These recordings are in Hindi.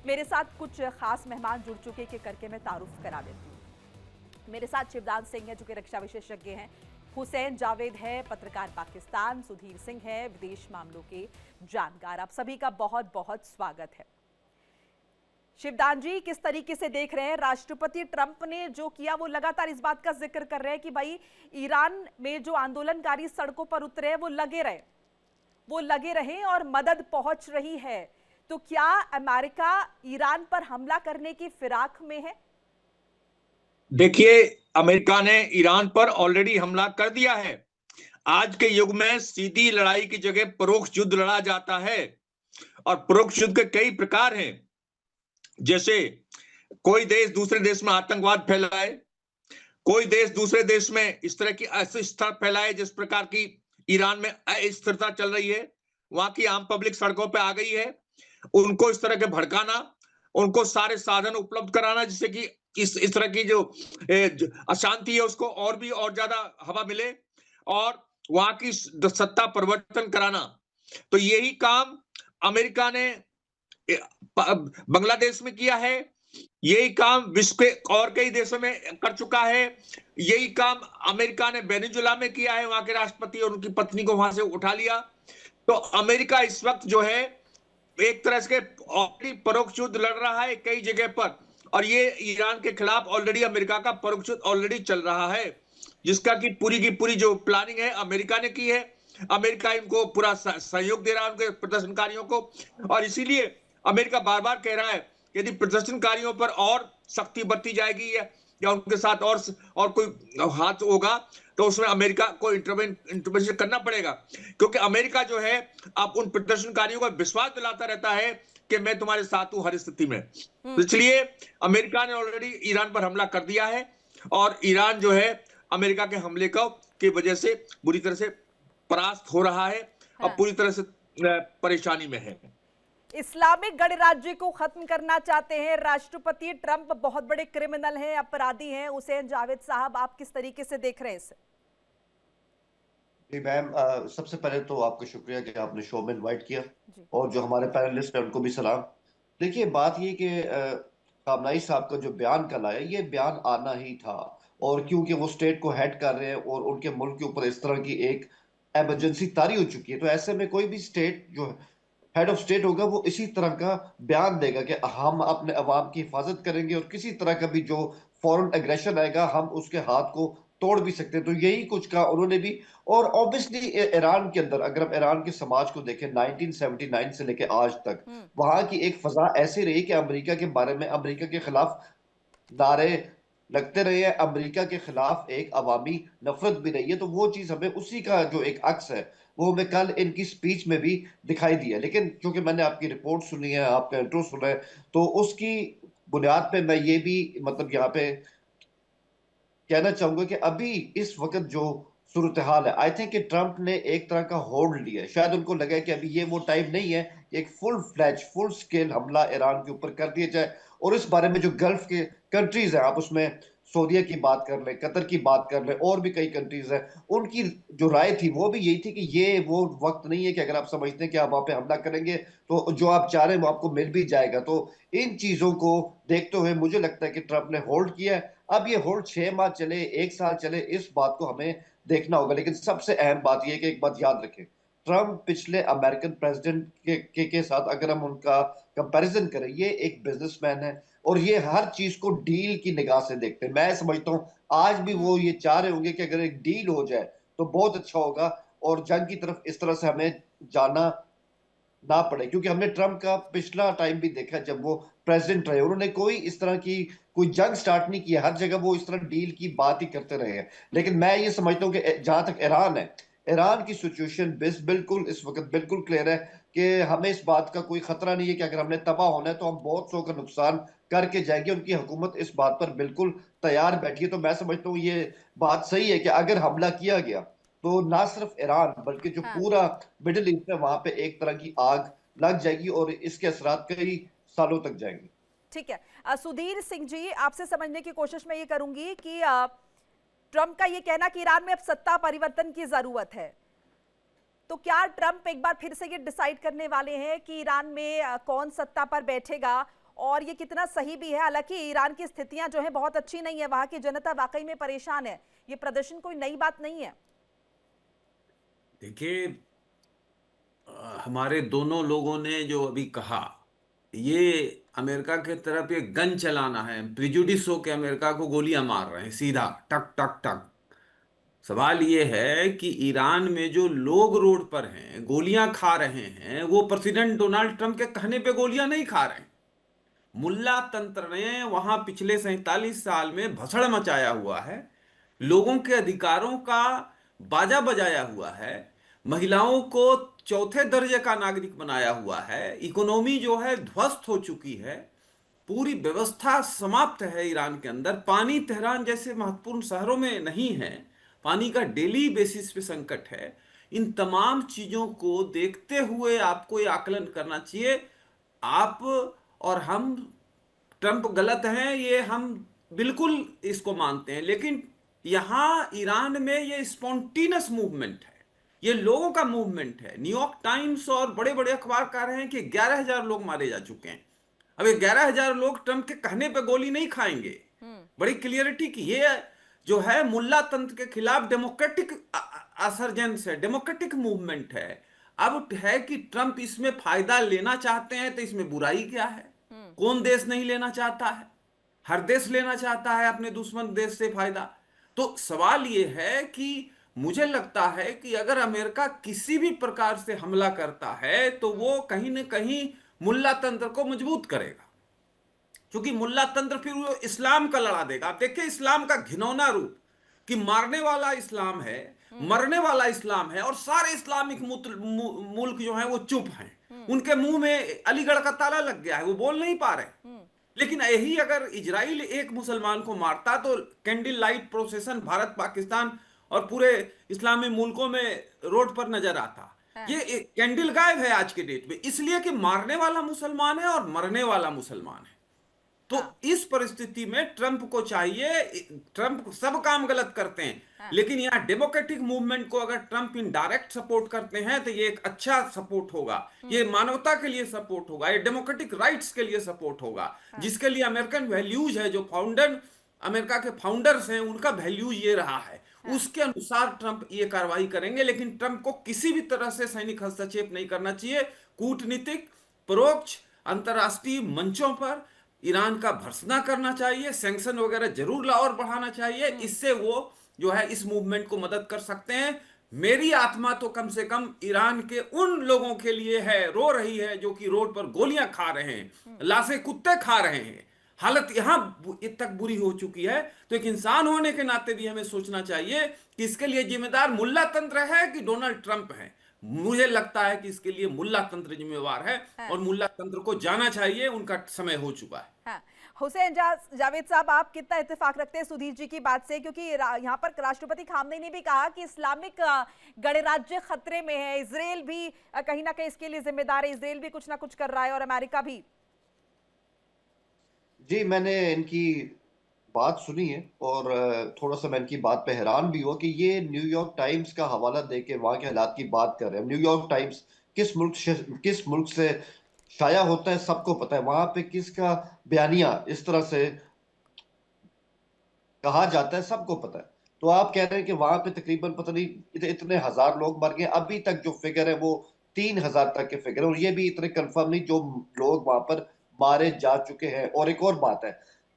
मेरे साथ कुछ खास मेहमान जुड़ चुके के करके मैं तारुफ करा देती हूँ। मेरे साथ शिवदान सिंह है जो कि रक्षा विशेषज्ञ हैं, हुसैन जावेद है पत्रकार पाकिस्तान, सुधीर सिंह है विदेश मामलों के जानकार। आप सभी का बहुत बहुत स्वागत है। शिवदान जी, किस तरीके से देख रहे हैं राष्ट्रपति ट्रंप ने जो किया? वो लगातार इस बात का जिक्र कर रहे हैं कि भाई ईरान में जो आंदोलनकारी सड़कों पर उतरे हैं वो लगे रहे और मदद पहुंच रही है। तो क्या अमेरिका ईरान पर हमला करने की फिराक में है? देखिए, अमेरिका ने ईरान पर ऑलरेडी हमला कर दिया है। आज के युग में सीधी लड़ाई की जगह परोक्ष युद्ध लड़ा जाता है और परोक्ष युद्ध के कई प्रकार हैं। जैसे कोई देश दूसरे देश में आतंकवाद फैलाए, कोई देश दूसरे देश में इस तरह की अस्थिरता फैलाए, जिस प्रकार की ईरान में अस्थिरता चल रही है, वहां की आम पब्लिक सड़कों पे आ गई है, उनको इस तरह के भड़काना, उनको सारे साधन उपलब्ध कराना जिससे कि इस तरह की जो अशांति है उसको और भी और ज्यादा हवा मिले और वहां की सत्ता परिवर्तन कराना। तो यही काम अमेरिका ने बांग्लादेश में किया है, यही काम विश्व के और कई देशों में कर चुका है, यही काम अमेरिका ने वेनेजुएला में किया है, वहां के राष्ट्रपति और उनकी पत्नी को वहां से उठा लिया। तो अमेरिका इस वक्त जो है एक तरह से ऑलरेडी परोक्ष युद्ध लड़ रहा है कई जगह पर, और ये ईरान के खिलाफ ऑलरेडी अमेरिका का परोक्ष युद्ध ऑलरेडी चल रहा है, जिसका की पूरी जो प्लानिंग है अमेरिका ने की है। अमेरिका इनको पूरा सहयोग दे रहा है उनके प्रदर्शनकारियों को, और इसीलिए अमेरिका बार बार कह रहा है यदि प्रदर्शनकारियों पर और सख्ती बरती जाएगी या उनके साथ और कोई हाथ होगा तो उसमें अमेरिका को इंटरवेंशन करना पड़ेगा, क्योंकि अमेरिका जो है अब उन प्रदर्शनकारियों को विश्वास दिलाता रहता है कि मैं तुम्हारे साथ हूं हर स्थिति में। तो इसलिए अमेरिका ने ऑलरेडी ईरान पर हमला कर दिया है और ईरान जो है अमेरिका के हमले की वजह से बुरी तरह से परास्त हो रहा है और पूरी तरह से परेशानी में है। इस्लामिक गणराज्य को खत्म करना चाहते हैं राष्ट्रपति ट्रंप, बहुत बड़े क्रिमिनल हैं, अपराधी हैं। हुसैन जावेद साहब, आप किस तरीके से देख रहे हैं इसे? जी मैम, सबसे पहले तो आपका शुक्रिया कि आपने शो में इनवाइट किया और जो हमारे पैनलिस्ट हैं उनको भी सलाम। देखिए, बात ये कि कामनाई साहब का जो बयान कल आया, ये बयान आना ही था, और क्योंकि वो स्टेट को हेड कर रहे हैं और उनके मुल्क के ऊपर इस तरह की एक एमरजेंसी तारी हो चुकी है, तो ऐसे में कोई भी स्टेट जो हेड ऑफ स्टेट होगा वो इसी तरह का बयान देगा कि हम अपने अवाम की हिफाजत करेंगे और किसी तरह का भी जो फॉरेन एग्रेशन आएगा हम उसके हाथ को तोड़ भी सकते हैं। तो यही कुछ कहा उन्होंने भी। और ऑब्वियसली ईरान के अंदर अगर हम ईरान के समाज को देखें 1979 से लेकर आज तक, वहां की एक फजा ऐसी रही कि अमेरिका के बारे में, अमेरिका के खिलाफ नारे लगते रहे हैं, अमेरिका के खिलाफ एक अवामी नफरत भी रही है। तो वो चीज हमें उसी का जो एक अक्स है वो हमें कल इनकी स्पीच में भी दिखाई दिया। लेकिन क्योंकि मैंने आपकी रिपोर्ट सुनी है, आपका इंट्रो सुना है, तो उसकी बुनियाद पे मैं ये भी मतलब यहाँ पे कहना चाहूंगा कि अभी इस वक्त जो सूरत हाल है, आई थिंक कि ट्रंप ने एक तरह का होल्ड लिया है। शायद उनको लगा कि अभी ये वो टाइम नहीं है एक फुल स्केल हमला ईरान के ऊपर कर दिया जाए। और इस बारे में जो गल्फ के कंट्रीज हैं, आप उसमें सऊदीया की बात कर लें, कतर की बात कर लें, और भी कई कंट्रीज हैं, उनकी जो राय थी वो भी यही थी कि ये वो वक्त नहीं है कि अगर आप समझते हैं कि आप वहां पे हमला करेंगे तो जो आप चाह रहे हैं वो आपको मिल भी जाएगा। तो इन चीजों को देखते हुए मुझे लगता है कि ट्रंप ने होल्ड किया है। अब ये होल्ड 6 माह चले, 1 साल चले, इस बात को हमें देखना होगा। लेकिन सबसे अहम बात यह है कि एक बात याद रखें, ट्रंप पिछले अमेरिकन प्रेसिडेंट के साथ अगर हम उनका कंपैरिजन करें, ये एक बिजनेसमैन है और ये हर चीज को डील की निगाह से देखते हैं। मैं समझता हूं आज भी वो ये चाह रहे होंगे कि अगर एक डील हो जाए तो बहुत अच्छा होगा और जंग की तरफ इस तरह से हमें जाना ना पड़े। क्योंकि हमने ट्रंप का पिछला टाइम भी देखा, जब वो प्रेसिडेंट रहे उन्होंने कोई इस तरह की कोई जंग स्टार्ट नहीं किया, हर जगह वो इस तरह डील की बात ही करते रहे हैं। लेकिन मैं ये समझता हूँ कि जहां तक ईरान है, ईरान की सिचुएशन बिल्कुल इस वक्त बिल्कुल क्लियर है कि हमें इस बात का कोई खतरा नहीं है कि अगर हमने तबाह होना है तो हम बहुत सौ का नुकसान करके जाएंगे। उनकी हुकूमत इस बात पर बिल्कुल तैयार बैठी है। तो मैं समझता हूँ ये बात सही है कि अगर हमला किया गया तो ना सिर्फ ईरान बल्कि जो पूरा मिडिल ईस्ट है वहां पे एक तरह की आग लग जाएगी और इसके असरात कई सालों तक जाएंगे। ठीक है, सुधीर सिंह जी, आपसे समझने की कोशिश मैं ये करूंगी कि ट्रंप का ये कहना कि ईरान में अब सत्ता परिवर्तन की जरूरत है, तो क्या ट्रंप एक बार फिर से ये डिसाइड करने वाले हैं कि ईरान में कौन सत्ता पर बैठेगा और ये कितना सही भी है। हालांकि ईरान की स्थितियां जो है बहुत अच्छी नहीं है, वहां की जनता वाकई में परेशान है, ये प्रदर्शन कोई नई बात नहीं है। देखिए, हमारे दोनों लोगों ने जो अभी कहा, ये अमेरिका के तरफ ये गन चलाना है, प्रिजुडिस हो के अमेरिका को गोलियां मार रहे हैं सीधा टक टक टक। सवाल ये है कि ईरान में जो लोग रोड पर हैं गोलियां खा रहे हैं, वो प्रेसिडेंट डोनाल्ड ट्रंप के कहने पे गोलियां नहीं खा रहे हैं। मुल्ला तंत्र ने वहां पिछले 47 साल में भसड़ मचाया हुआ है, लोगों के अधिकारों का बाजा बजाया हुआ है, महिलाओं को चौथे दर्जे का नागरिक बनाया हुआ है, इकोनॉमी जो है ध्वस्त हो चुकी है, पूरी व्यवस्था समाप्त है ईरान के अंदर। पानी तेहरान जैसे महत्वपूर्ण शहरों में नहीं है, पानी का डेली बेसिस पे संकट है। इन तमाम चीजों को देखते हुए आपको ये आकलन करना चाहिए। आप और हम, ट्रंप गलत हैं ये हम बिल्कुल इसको मानते हैं, लेकिन यहां ईरान में ये स्पॉन्टेनियस मूवमेंट है, ये लोगों का मूवमेंट है। न्यूयॉर्क टाइम्स और बड़े बड़े अखबार कह रहे हैं कि 11,000 लोग मारे जा चुके हैं। अब ये 11,000 लोग ट्रंप के कहने पे गोली नहीं खाएंगे। बड़ी क्लियरिटी की ये जो है मुल्ला तंत्र के खिलाफ डेमोक्रेटिक असरजेंस है, डेमोक्रेटिक मूवमेंट है। अब है कि ट्रंप इसमें फायदा लेना चाहते हैं, तो इसमें बुराई क्या है? कौन देश नहीं लेना चाहता है? हर देश लेना चाहता है अपने दुश्मन देश से फायदा। तो सवाल यह है कि मुझे लगता है कि अगर अमेरिका किसी भी प्रकार से हमला करता है तो वो कहीं ना कहीं मुल्ला तंत्र को मजबूत करेगा, क्योंकि मुल्ला तंत्र फिर वो इस्लाम का लड़ा देगा। आप देखिए इस्लाम का घिनौना रूप कि मारने वाला इस्लाम है, मरने वाला इस्लाम है, और सारे इस्लामिक मुल्क जो हैं वो चुप हैं। उनके मुंह में अलीगढ़ का ताला लग गया है, वो बोल नहीं पा रहे। लेकिन यही अगर इजराइल एक मुसलमान को मारता तो candle light procession Bharat, Pakistan और पूरे इस्लामी मुल्कों में रोड पर नजर आता। ये कैंडल गायब है आज के डेट में, इसलिए कि मारने वाला मुसलमान है और मरने वाला मुसलमान है। तो इस परिस्थिति में ट्रंप को चाहिए, ट्रंप सब काम गलत करते हैं, लेकिन यहाँ डेमोक्रेटिक मूवमेंट को अगर ट्रंप इनडायरेक्ट सपोर्ट करते हैं तो ये एक अच्छा सपोर्ट होगा, ये मानवता के लिए सपोर्ट होगा, ये डेमोक्रेटिक राइट्स के लिए सपोर्ट होगा, जिसके लिए अमेरिकन वैल्यूज है, जो फाउंडर अमेरिका के फाउंडर्स हैं उनका वैल्यूज ये रहा है, उसके अनुसार ट्रंप ये कार्रवाई करेंगे। लेकिन ट्रंप को किसी भी तरह से सैनिक हस्तक्षेप नहीं करना चाहिए। कूटनीतिक, परोक्ष, अंतर्राष्ट्रीय मंचों पर ईरान का भर्त्सना करना चाहिए, सैंक्शन वगैरह जरूर और बढ़ाना चाहिए। इससे वो जो है इस मूवमेंट को मदद कर सकते हैं। मेरी आत्मा तो कम से कम ईरान के उन लोगों के लिए है, रो रही है जो कि रोड पर गोलियां खा रहे हैं, लाशें कुत्ते खा रहे हैं, हालत यहां तक बुरी हो चुकी है। तो एक इंसान होने के नाते भी हमें सोचना चाहिए कि इसके लिए जिम्मेदार मुल्ला तंत्र है कि डोनाल्ड ट्रंप है। मुझे लगता है कि इसके लिए मुल्ला तंत्र जिम्मेवार है, और मुल्ला तंत्र को जाना चाहिए, उनका समय हो चुका है। हुसैन जावेद साहब, आप कितना इत्तेफाक रखते हैं सुधीर जी की बात से? क्योंकि यहाँ पर राष्ट्रपति खामनेई ने भी कहा कि इस्लामिक गणराज्य खतरे में है, इजराइल भी कहीं ना कहीं इसके लिए जिम्मेदार है, इजराइल भी कुछ ना कुछ कर रहा है और अमेरिका भी। जी, मैंने इनकी बात सुनी है और थोड़ा सा मैं इनकी बात पे हैरान भी हुआ कि ये न्यूयॉर्क टाइम्स का हवाला देके वहां के हालात की बात कर रहे हैं। न्यूयॉर्क टाइम्स किस मुल्क से शाया होता है सबको पता है, वहां पे किसका बयानिया इस तरह से कहा जाता है सबको पता है। तो आप कह रहे हैं कि वहां पे तकरीबन पता नहीं इतने हजार लोग मर गए, अभी तक जो फिगर है वो 3,000 तक के फिगर है, और ये भी इतने कंफर्म नहीं जो लोग वहां पर मारे जा चुके हैं। और एक और बात है,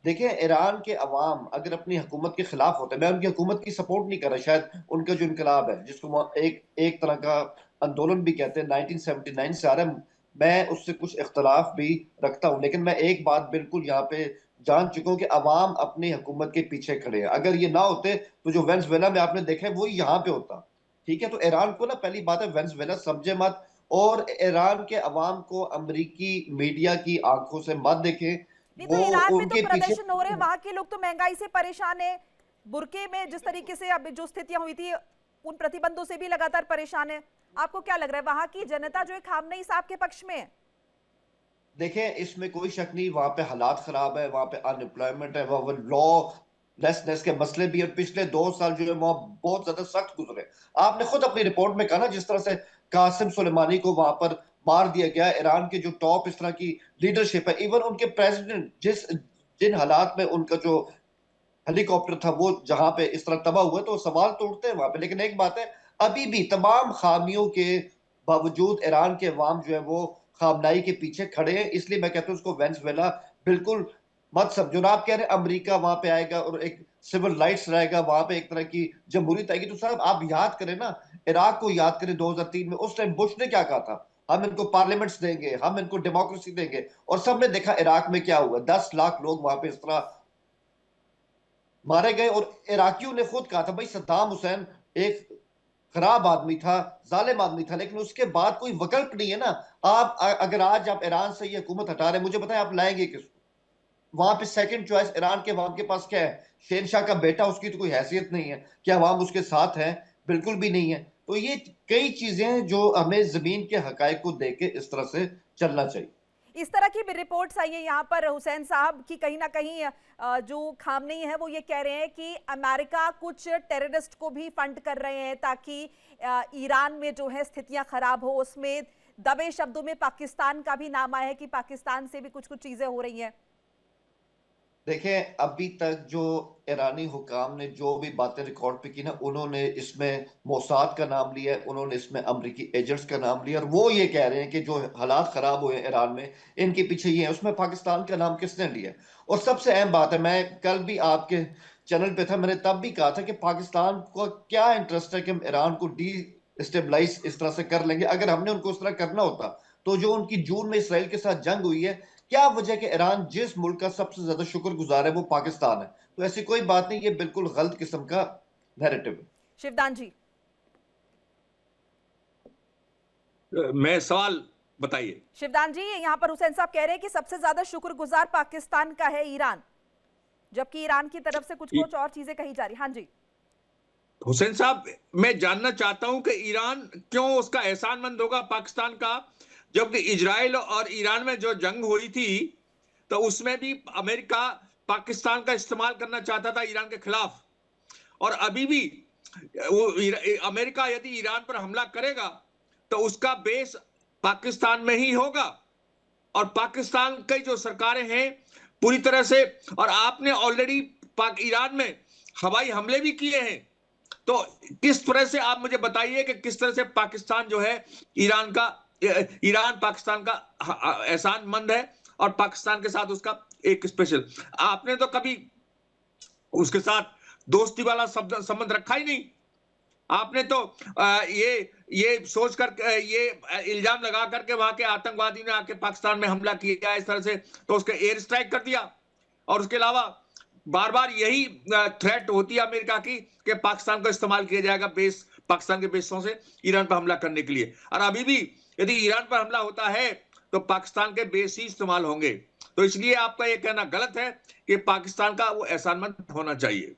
देखिए ईरान के अवाम अगर अपनी हुकूमत के खिलाफ होते हैं, मैं उनकी हुकूमत की सपोर्ट नहीं कर रहा, शायद उनका जो इनकलाब है जिसको एक तरह का आंदोलन भी कहते हैं 1979 से आ रहा है, मैं उससे कुछ इख्तलाफ भी रखता हूँ, लेकिन मैं एक बात बिल्कुल यहाँ पे जान चुका हूँ कि अवाम अपनी हुकूमत के पीछे खड़े हैं। अगर ये ना होते तो जो वेनेजुएला में आपने देखा है वो यहाँ पे होता। ठीक है, तो ईरान को ना पहली बात है वेनेजुएला समझे मत, और ईरान के अवाम को अमेरिकी मीडिया की आंखों से मत देखें। नहीं तो ईरान में तो प्रदर्शन हो रहे हैं, वहां के लोग तो महंगाई से परेशान है, बुरके में जिस तरीके से अब जो स्थितियां हुई थी उन प्रतिबंधों से भी लगातार परेशान है। आपको क्या लग रहा है वहां की जनता जो है खामनेई साहब के पक्ष में है? देखें, इसमें कोई शक नहीं, वहां पे हालात खराब है, वहां पे अनएम्प्लॉयमेंट है, वहां पर लॉ लेसनेस के मसले भी, और पिछले 2 साल जो है वहां बहुत ज्यादा सख्त गुजरे। आपने खुद अपनी रिपोर्ट में कहा ना, जिस तरह से कासिम सुलेमानी को वहां पर मार दिया गया। ईरान के जो टॉप इस तरह की लीडरशिप है, इवन उनके प्रेसिडेंट जिन हालात में उनका जो हेलीकॉप्टर था वो जहां पे इस तरह तबाह हुआ, तो सवाल तो उठते हैं वहां पे। लेकिन एक बात है, अभी भी तमाम खामियों के बावजूद ईरान के अवाम जो है वो खामनाई के पीछे खड़े हैं। इसलिए मैं कहता हूँ उसको वेनेजुएला बिल्कुल मत समझो ना। आप कह रहे हैं अमेरिका वहां पे आएगा और एक सिविल राइट्स रहेगा, वहां पे एक तरह की जमहूरियत आएगी, तो साहब आप याद करें ना, इराक को याद करें 2003 में, उस टाइम बुश ने क्या कहा था, हम इनको पार्लियामेंट्स देंगे, हम इनको डेमोक्रेसी देंगे, और सबने देखा इराक में क्या हुआ, 10 लाख लोग वहां पे इस तरह मारे गए। और इराकियों ने खुद कहा था भाई सद्दाम हुसैन एक खराब आदमी था, जालिम आदमी था, लेकिन उसके बाद कोई विकल्प नहीं है ना। आप अगर आज आप ईरान से ये हुकूमत हटा रहे हैं, मुझे बताएं आप लाएंगे किसको वहां पे? सेकंड चॉइस ईरान के अवाम के पास क्या है? शेरशाह का बेटा, उसकी तो कोई हैसियत नहीं है। क्या अवाम उसके साथ है? बिल्कुल भी नहीं है। तो ये कई चीजें हैं जो हमें जमीन के हकायक को देख के इस तरह से चलना चाहिए। इस तरह की भी रिपोर्ट्स आई है यहाँ पर हुसैन साहब कि कहीं ना कहीं जो खामनेई है वो ये कह रहे हैं कि अमेरिका कुछ टेररिस्ट को भी फंड कर रहे हैं ताकि ईरान में जो है स्थितियां खराब हो। उसमें दबे शब्दों में पाकिस्तान का भी नाम आया है कि पाकिस्तान से भी कुछ कुछ चीजें हो रही हैं। देखें, अभी तक जो ईरानी हुकाम ने जो भी बातें रिकॉर्ड पे की ना, उन्होंने इसमें मोसाद का नाम लिया है, उन्होंने इसमें अमरीकी एजेंट्स का नाम लिया, और वो ये कह रहे हैं कि जो हालात खराब हुए हैं ईरान में, इनके पीछे ये है। उसमें पाकिस्तान का नाम किसने लिया? और सबसे अहम बात है, मैं कल भी आपके चैनल पे था, मैंने तब भी कहा था कि पाकिस्तान को क्या इंटरेस्ट है कि हम ईरान को डी स्टेबलाइज इस तरह से कर लेंगे। अगर हमने उनको उस तरह करना होता तो जो उनकी जून में इसराइल के साथ जंग हुई है, क्या वजह कि ईरान जिस मुल्क का सबसे ज्यादा शुक्रगुजार है वो पाकिस्तान है। तो ऐसी कोई बात नहीं, ये बिल्कुल गलत किस्म का नैरेटिव है। शिवदान जी, मैं सवाल बताइए। शिवदान जी, यहाँ पर हुसैन साहब कह रहे हैं कि सबसे ज्यादा शुक्रगुजार पाकिस्तान का है ईरान, जबकि ईरान की तरफ से कुछ कुछ और चीजें कही जा रही। हाँ जी हुसैन साहब, मैं जानना चाहता हूं कि ईरान क्यों उसका एहसानमंद होगा पाकिस्तान का, जबकि इजराइल और ईरान में जो जंग हुई थी तो उसमें भी अमेरिका पाकिस्तान का इस्तेमाल करना चाहता था ईरान के खिलाफ। और अभी भी अमेरिका यदि ईरान पर हमला करेगा तो उसका बेस पाकिस्तान में ही होगा। और पाकिस्तान की जो सरकारें हैं पूरी तरह से, और आपने ऑलरेडी ईरान में हवाई हमले भी किए हैं, तो किस तरह से आप मुझे बताइए कि किस तरह से पाकिस्तान जो है ईरान पाकिस्तान का एहसानमंद है और पाकिस्तान के साथ उसका एक स्पेशल। आपने तो कभी उसके साथ दोस्ती वाला संबंध रखा ही नहीं। आपने तो ये सोचकर ये इल्जाम लगा करके वहां के आतंकवादी ने आके पाकिस्तान में हमला किया इस तरह से, तो उसके एयर स्ट्राइक कर दिया। और उसके अलावा बार बार यही थ्रेट होती है अमेरिका की कि पाकिस्तान को इस्तेमाल किया जाएगा पाकिस्तान के बेसों से ईरान पर हमला करने के लिए। और अभी भी यदि ईरान पर हमला होता है तो पाकिस्तान के बेस ही इस्तेमाल होंगे। तो इसलिए आपका यह कहना गलत है कि पाकिस्तान का वो एहसानमंद होना चाहिए।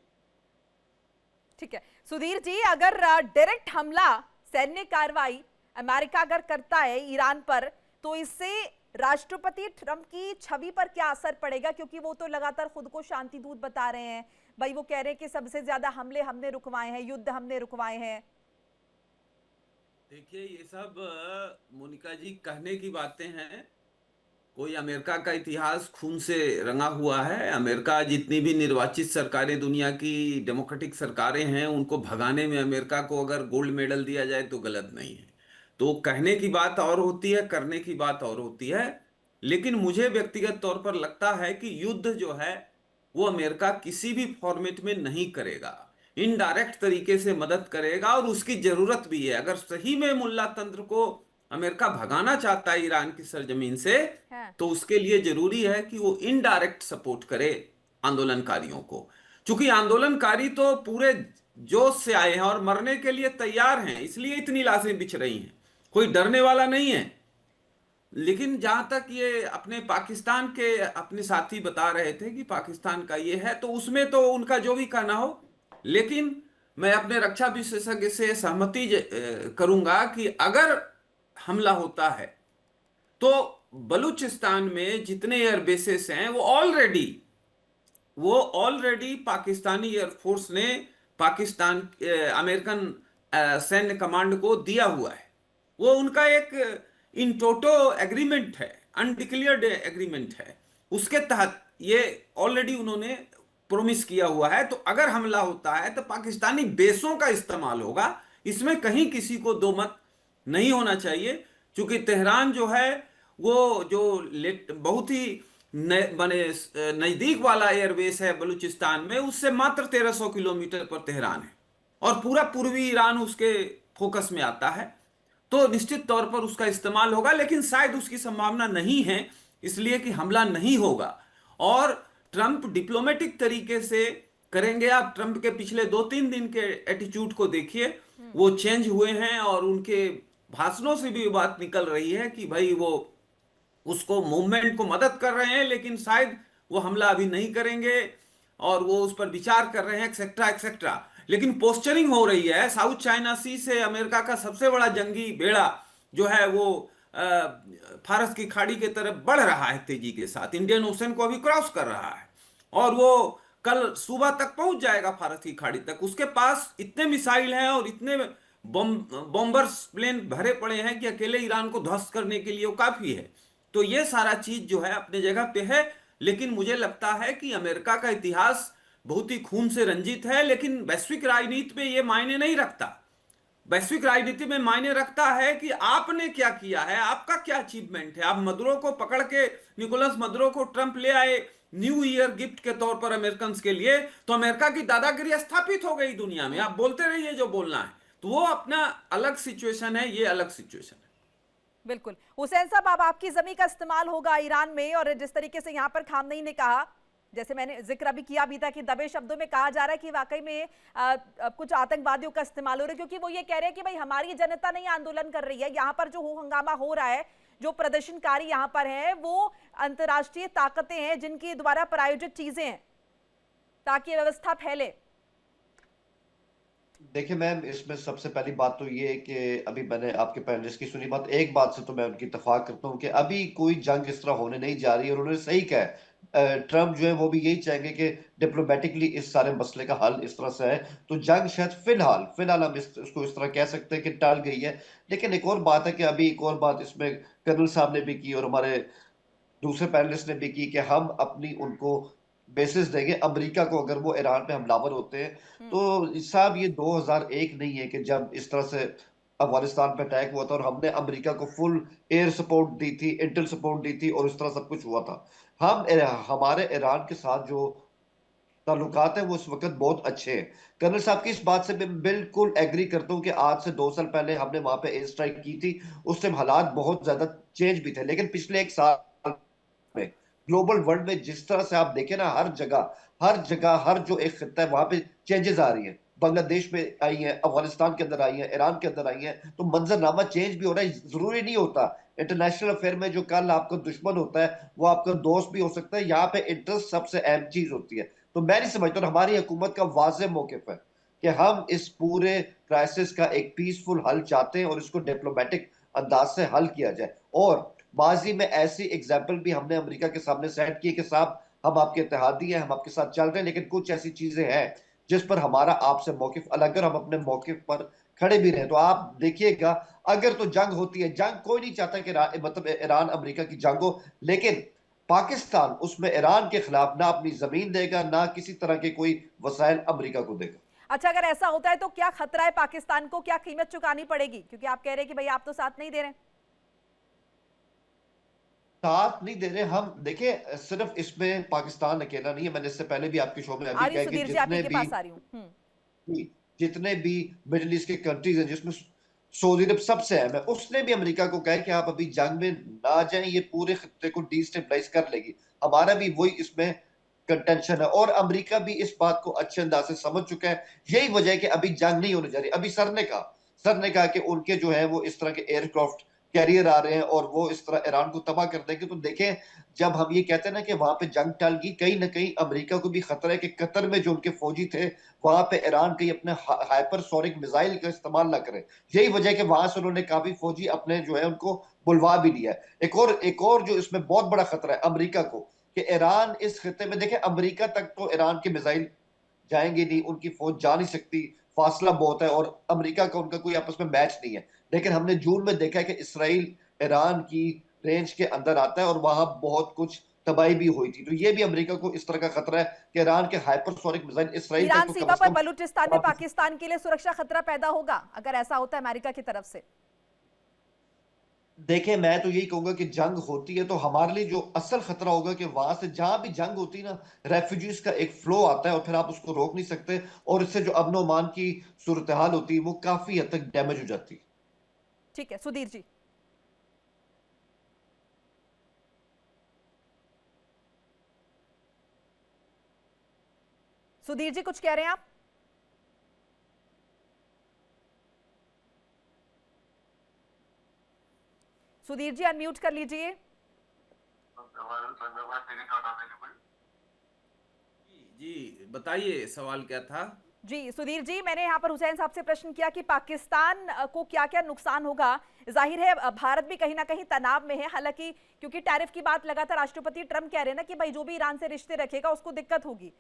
ठीक है सुधीर जी, अगर डायरेक्ट हमला, सैन्य कार्रवाई अमेरिका अगर करता है ईरान पर, तो इससे राष्ट्रपति ट्रंप की छवि पर क्या असर पड़ेगा? क्योंकि वो तो लगातार खुद को शांति दूत बता रहे हैं भाई, वो कह रहे हैं कि सबसे ज्यादा हमले हमने रुकवाए हैं, युद्ध हमने रुकवाए हैं। देखिए, ये सब मोनिका जी कहने की बातें हैं। कोई अमेरिका का इतिहास खून से रंगा हुआ है। अमेरिका जितनी भी निर्वाचित सरकारें दुनिया की डेमोक्रेटिक सरकारें हैं, उनको भगाने में अमेरिका को अगर गोल्ड मेडल दिया जाए तो गलत नहीं है। तो कहने की बात और होती है, करने की बात और होती है। लेकिन मुझे व्यक्तिगत तौर पर लगता है कि युद्ध जो है वो अमेरिका किसी भी फॉर्मेट में नहीं करेगा, इनडायरेक्ट तरीके से मदद करेगा, और उसकी जरूरत भी है। अगर सही में मुल्ला तंत्र को अमेरिका भगाना चाहता है ईरान की सरजमीन से, तो उसके लिए जरूरी है कि वो इनडायरेक्ट सपोर्ट करे आंदोलनकारियों को। क्योंकि आंदोलनकारी तो पूरे जोश से आए हैं और मरने के लिए तैयार हैं, इसलिए इतनी लाशें बिछ रही हैं। कोई डरने वाला नहीं है। लेकिन जहां तक ये अपने पाकिस्तान के अपने साथी बता रहे थे कि पाकिस्तान का ये है, तो उसमें तो उनका जो भी कहना हो, लेकिन मैं अपने रक्षा विशेषज्ञ से सहमति करूंगा कि अगर हमला होता है तो बलूचिस्तान में जितने एयरबेसेस हैं वो ऑलरेडी पाकिस्तानी एयरफोर्स ने अमेरिकन सैन्य कमांड को दिया हुआ है। वो उनका एक इन टोटो एग्रीमेंट है, अनडिक्लेयर्ड एग्रीमेंट है, उसके तहत ये ऑलरेडी उन्होंने प्रोमिस किया हुआ है। तो अगर हमला होता है तो पाकिस्तानी बेसों का इस्तेमाल होगा, इसमें कहीं किसी को दो मत नहीं होना चाहिए। क्योंकि तेहरान जो है वो जो बहुत ही बने नजदीक वाला एयरबेस है बलूचिस्तान में, उससे मात्र 1300 किलोमीटर पर तेहरान है, और पूरा पूर्वी ईरान उसके फोकस में आता है। तो निश्चित तौर पर उसका इस्तेमाल होगा, लेकिन शायद उसकी संभावना नहीं है, इसलिए कि हमला नहीं होगा। और ट्रंप डिप्लोमेटिक तरीके से करेंगे। आप ट्रंप के पिछले 2-3 दिन के एटीट्यूड को देखिए, वो चेंज हुए हैं, और उनके भाषणों से भी बात निकल रही है कि भाई वो उसको मूवमेंट को मदद कर रहे हैं, लेकिन शायद वो हमला अभी नहीं करेंगे, और वो उस पर विचार कर रहे हैं, एक्सेट्रा एक्सेट्रा। लेकिन पोस्चरिंग हो रही है, साउथ चाइना सी से अमेरिका का सबसे बड़ा जंगी बेड़ा जो है वो फारस की खाड़ी की तरफ बढ़ रहा है तेजी के साथ, इंडियन ओशन को अभी क्रॉस कर रहा है, और वो कल सुबह तक पहुंच जाएगा फारस की खाड़ी तक। उसके पास इतने मिसाइल हैं और इतने बॉम्बर्स प्लेन भरे पड़े हैं कि अकेले ईरान को ध्वस्त करने के लिए वो काफी है। तो ये सारा चीज जो है अपने जगह पे है, लेकिन मुझे लगता है कि अमेरिका का इतिहास बहुत ही खून से रंजित है, लेकिन वैश्विक राजनीति में ये मायने नहीं रखता। वैश्विक राजनीति में मायने रखता है कि आपने क्या किया है, आपका क्या अचीवमेंट है। आप मदुरो को पकड़ के, निकोलस मदुरो को ट्रंप ले आए न्यू ईयर गिफ्ट के तौर पर अमेरिकन के लिए, तो अमेरिका की दादागिरी स्थापित हो गई दुनिया में। आप बोलते रहिए जो बोलना है। तो वो अपना अलग सिचुएशन है, ये अलग सिचुएशन है। बिल्कुल। हुसैन साहब, अब आपकी जमीन का इस्तेमाल होगा ईरान में, और जिस तरीके से यहाँ पर खामनेई ने कहा, जैसे मैंने जिक्र अभी किया भी था कि दबे शब्दों में कहा जा रहा है कि वाकई में कुछ आतंकवादियों का इस्तेमाल हो रहा है, क्योंकि वो ये कह रहे हैं कि भाई हमारी जनता नहीं आंदोलन कर रही है, यहाँ पर जो हंगामा हो रहा है, जो प्रदर्शनकारी यहाँ पर हैं, वो अंतर्राष्ट्रीय ताकतें हैं जिनके द्वारा प्रायोजित चीजें हैं ताकि व्यवस्था फैले। देखिए मैम, इसमें सबसे पहली बात तो ये है कि अभी मैंने आपके पैनलिस्ट की सुनी बात, एक बात से तो मैं उनकी इत्तेफाक करता हूँ कि अभी कोई जंग इस तरह होने नहीं जा रही, और उन्होंने सही कहा है। ट्रम्प जो है वो भी यही चाहेंगे कि डिप्लोमेटिकली इस सारे मसले का हल इस तरह से है। तो जंग शायद फिलहाल हम इसको इस तरह कह सकते हैं कि टल गई है। लेकिन एक और बात है कि अभी एक और बात इसमें कर्नल साहब ने भी की और हमारे दूसरे पैनलिस्ट ने भी की कि हम अपनी उनको बेसिस देंगे अमेरिका को अगर वो ईरान पे हमलावर होते हैं। तो साहब ये 2001 नहीं है कि जब इस तरह से अफगानिस्तान पे अटैक हुआ था और हमने अमेरिका को फुल एयर सपोर्ट दी थी, इंटेल सपोर्ट दी थी, और इस तरह सब कुछ हुआ था। हमारे ईरान के साथ जो ताल्लुकात है वो इस वक्त बहुत अच्छे हैं। कर्नल साहब की इस बात से मैं बिल्कुल एग्री करता हूँ कि आज से 2 साल पहले हमने वहां पे एयर स्ट्राइक की थी, उस टाइम हालात बहुत ज्यादा चेंज भी थे। लेकिन पिछले 1 साल में ग्लोबल वर्ल्ड में जिस तरह से आप देखें ना, हर जगह हर जो एक खिता है वहां पे चेंजेस आ रही है। बांग्लादेश में आई है, अफगानिस्तान के अंदर आई है, ईरान के अंदर आई है, तो मंजरनामा चेंज भी हो रहा है। जरूरी नहीं होता इंटरनेशनल अफेयर में जो कल आपका दुश्मन होता है वो आपका दोस्त भी हो सकता है। यहाँ पे इंटरेस्ट सबसे अहम चीज होती है। तो मैं नहीं समझता, और हमारी हुकूमत का वाज़ेह मौक़िफ़ है कि हम इस पूरे क्राइसिस का एक पीसफुल हल चाहते हैं और इसको डिप्लोमेटिक अंदाज से हल किया जाए। और माजी में ऐसी एग्जाम्पल भी हमने अमेरिका के सामने सेट की कि साहब हम आपके इत्तेहादी हैं, हम आपके साथ चल रहे हैं, लेकिन कुछ ऐसी चीजें हैं जिस पर हमारा आपसे मौकिफ अलग है, हम अपने मौकिफ पर खड़े भी रहे। तो आप देखिएगा, अगर तो जंग होती है, जंग कोई नहीं चाहता कि मतलब ईरान अमेरिका की जंग हो, लेकिन पाकिस्तान उसमें ईरान के खिलाफ ना अपनी जमीन देगा, ना किसी तरह के कोई वसाइल अमेरिका को देगा। अच्छा, अगर ऐसा होता है तो क्या खतरा है पाकिस्तान को, क्या कीमत चुकानी पड़ेगी? क्योंकि आप कह रहे हैं कि भाई आप तो साथ नहीं दे रहे। साथ नहीं दे रहे हम। देखिए सिर्फ इसमें पाकिस्तान अकेला नहीं है, मैंने इससे पहले भी आपके शो में अभी कहा कि जितने भी मिडिल ईस्ट के कंट्रीज हैं जिसमें सऊदी अरब सबसे अहम है, उसने भी अमेरिका को कहा कि आप अभी जंग में ना जाएं, ये पूरे खत्ते को डिस्टेबलाइज कर लेगी। हमारा भी वही इसमें कंटेंशन है, और अमेरिका भी इस बात को अच्छे अंदाज से समझ चुका है। यही वजह है कि अभी जंग नहीं होने जा रही। अभी सर ने कहा कि उनके जो है वो इस तरह के एयरक्राफ्ट कैरियर आ रहे हैं और वो इस तरह ईरान को तबाह कर देंगे। तो देखें, जब हम ये कहते हैं ना कि वहां पे जंग टल गई, कहीं ना कहीं अमेरिका को भी खतरा है कि कतर में जो उनके फौजी थे वहां पे ईरान कहीं अपने हाइपरसोनिक मिसाइल का इस्तेमाल ना करें। यही वजह है कि वहां से उन्होंने काफी फौजी अपने जो है उनको बुलवा भी दिया है। एक और जो इसमें बहुत बड़ा खतरा है अमेरिका को, कि ईरान इस खिते में, देखें अमेरिका तक तो ईरान के मिसाइल जाएंगे नहीं, उनकी फौज जा नहीं सकती, फासला बहुत है, और अमेरिका का उनका कोई आपस में मैच नहीं है। लेकिन हमने जून में देखा है कि इसराइल ईरान की रेंज के अंदर आता है और वहां बहुत कुछ तबाही भी हुई थी। तो ये भी अमेरिका को इस तरह का खतरा है कि ईरान के हाइपरसोनिक मिसाइल इसराइल तक ईरान तो कम सीमा से पर कम बलूचिस्तान में पाकिस्तान के लिए सुरक्षा खतरा पैदा होगा अगर ऐसा होता है अमेरिका की तरफ से? देखें, मैं तो यही कहूंगा कि जंग होती है तो हमारे लिए जो असल खतरा होगा कि वहां से जहां भी जंग होती है ना, रेफ्यूजीज का एक फ्लो आता है और फिर आप उसको रोक नहीं सकते, और इससे जो अमन ओमान की सूरत हाल होती है वो काफी हद तक डैमेज हो जाती है। ठीक है सुधीर जी। सुधीर जी कुछ कह रहे हैं आप? सुधीर जी अनम्यूट कर लीजिए। जी बताइए सवाल क्या था। जी सुधीर जी, मैंने यहाँ पर हुसैन साहब से प्रश्न किया कि पाकिस्तान को क्या क्या नुकसान होगा। जाहिर है भारत भी कहीं ना कहीं तनाव में है, हालांकि क्योंकि टैरिफ की बात लगातार राष्ट्रपति ट्रंप कह रहे हैं ना कि भाई जो भी ईरान से रिश्ते रखेगा उसको दिक्कत होगी,